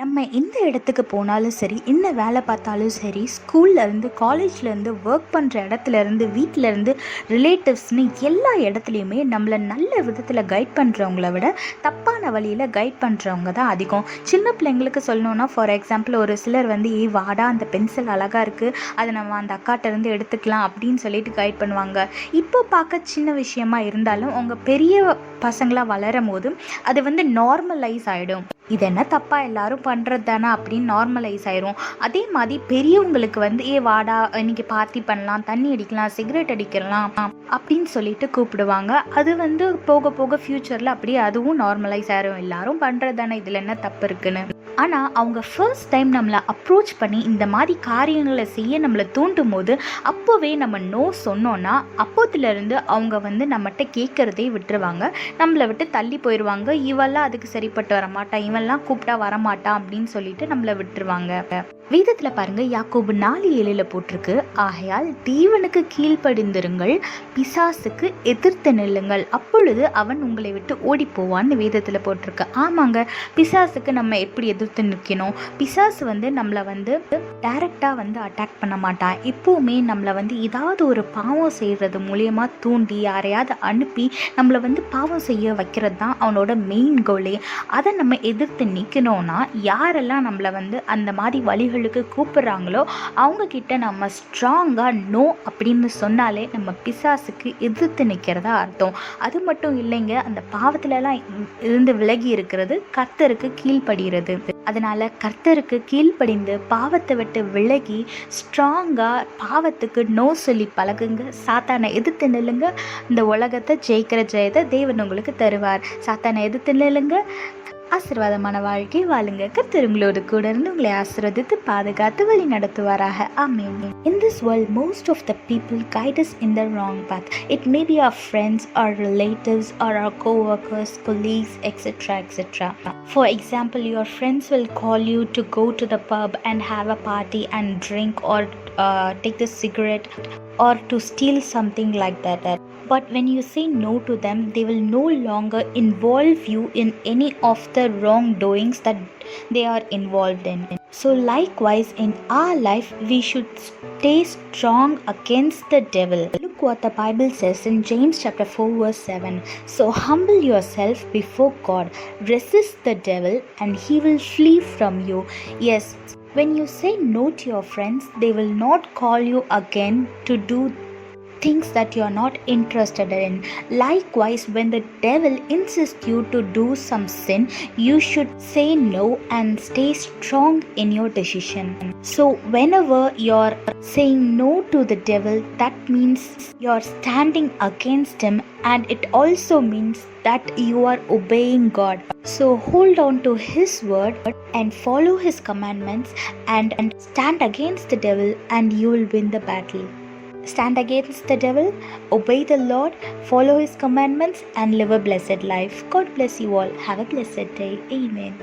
நம்ம எந்த இடத்துக்கு போனாலும் சரி, என்ன வேலை பார்த்தாலும் சரி, ஸ்கூல்லேருந்து காலேஜ்லேருந்து ஒர்க் பண்ணுற இடத்துலேருந்து வீட்டிலேருந்து ரிலேட்டிவ்ஸ்னு எல்லா இடத்துலையுமே நம்மளை நல்ல விதத்தில் கைட் பண்ணுறவங்கள விட தப்பான வழியில் கைட் பண்ணுறவங்க தான் அதிகம். சின்ன பிள்ளைங்களுக்கு சொல்லணுன்னா, ஃபார் எக்ஸாம்பிள் ஒரு சிலர் வந்து வாடா அந்த பென்சில் அழகாக இருக்குது, அதை நம்ம அந்த அக்காட்டேருந்து எடுத்துக்கலாம் அப்படின்னு சொல்லிட்டு கைட் பண்ணுவாங்க. இப்போ பார்க்க சின்ன விஷயமா இருந்தாலும் அவங்க பெரிய பசங்களாக வளரும் போது அது வந்து நார்மலைஸ் ஆகிடும். இது என்ன தப்பா எல்லாரும் பண்ணுறது தானே அப்படின்னு நார்மலைஸ் ஆயிரும். அதே மாதிரி பெரியவங்களுக்கு வந்து வாடா இன்னைக்கு பார்ட்டி பண்ணலாம், தண்ணி அடிக்கலாம், சிகரெட் அடிக்கலாம் அப்படின்னு சொல்லிட்டு கூப்பிடுவாங்க. அது வந்து போக போக ஃப்யூச்சரில் அப்படியே அதுவும் நார்மலைஸ் ஆயிரும். எல்லாரும் பண்ணுறது தானே, இதில் என்ன தப்பு இருக்குன்னு. ஆனால் அவங்க ஃபர்ஸ்ட் டைம் நம்மளை அப்ரோச் பண்ணி இந்த மாதிரி காரியங்களை செய்ய நம்மளை தூண்டும் போது அப்போவே நம்ம நோ சொன்னோன்னா அப்போத்துலேருந்து அவங்க வந்து நம்மகிட்ட கேட்குறதே விட்டுருவாங்க, நம்மளை விட்டு தள்ளி போயிடுவாங்க. இவெல்லாம் அதுக்கு சரிப்பட்டு வரமாட்டான், இவெல்லாம் கூப்பிட்டா வரமாட்டான் அப்படின்னு சொல்லிட்டு நம்மளை விட்டுருவாங்க. வேதத்தில் பாருங்க, யாக்கோபு 4:7 போட்டிருக்கு, ஆகையால் தேவனுக்கு கீழ்ப்படிந்திருங்கள், பிசாசுக்கு எதிர்த்து நில்லுங்கள், அப்பொழுது அவன் உங்களை விட்டு ஓடி போவான்னு வேதத்தில் போட்டிருக்கு. ஆமாங்க, பிசாசுக்கு நம்ம எப்படி எதிர்த்து நிற்கணும்? பிசாசு வந்து நம்மளை வந்து டைரக்டாக வந்து அட்டாக் பண்ண மாட்டான். எப்போவுமே நம்மளை வந்து ஏதாவது ஒரு பாவம் செய்கிறது மூலியமா தூண்டி யாரையாவது அனுப்பி நம்மளை வந்து பாவம் செய்ய வைக்கிறது தான் அவனோட மெயின் கோலே. அதை நம்ம எதிர்த்து நிற்கணும்னா யாரெல்லாம் நம்மளை வந்து அந்த மாதிரி வழிகளுக்கு கூப்பிடுறாங்களோ அவங்க கிட்ட நம்ம ஸ்ட்ராங்காக நோ அப்படின்னு சொன்னாலே நம்ம பிசாசுக்கு எதிர்த்து நிற்கிறதா அர்த்தம். அது மட்டும் இல்லைங்க, அந்த பாவத்துலலாம் இருந்து விலகி இருக்கிறது கர்த்தருக்கு கீழ்ப்படுகிறது. அதனால கர்த்தருக்கு கீழ்ப்படிந்து பாவத்தை விட்டு விலகி ஸ்ட்ராங்காக பாவத்துக்கு நோ சொல்லி பழகுங்க. சாத்தானை எதிர்த்து நில்லுங்க, இந்த உலகத்தை ஜெயிக்கிற ஜெயத்தை தேவன் உங்களுக்கு தருவார். சாத்தானை எதிர்த்து நில்லுங்க, ஆசீர்வாதமான வாழ்க்கை வாழுங்க. கர்த்தர் உங்களோடு கூட இருந்து உங்களை ஆசீர்வதித்து பாதுகாத்து வழி நடத்துவாராக. ஆமென். In this world, most of the people guide us in the wrong path. It may be our friends, our relatives, or our co-workers, colleagues, etc., etc. For example, your friends will call you to go to the pub and have a party and drink, or take the cigarette, or to steal something like that. But when you say no to them, they will no longer involve you in any of the wrongdoings that they are involved in. So likewise in our life, we should stay strong against the devil. Look what the Bible says in James chapter 4 verse 7. So humble yourself before God, resist the devil and he will flee from you. Yes, when you say no to your friends, they will not call you again to do things that you are not interested in. Likewise, when the devil insists you to do some sin, you should say no and stay strong in your decision. So whenever you're saying no to the devil, that means you're standing against him, and it also means that you are obeying God. So hold on to his word and follow his commandments and stand against the devil, and you will win the battle. Stand against the devil, obey the Lord, follow his commandments, and live a blessed life. God bless you all. Have a blessed day. Amen.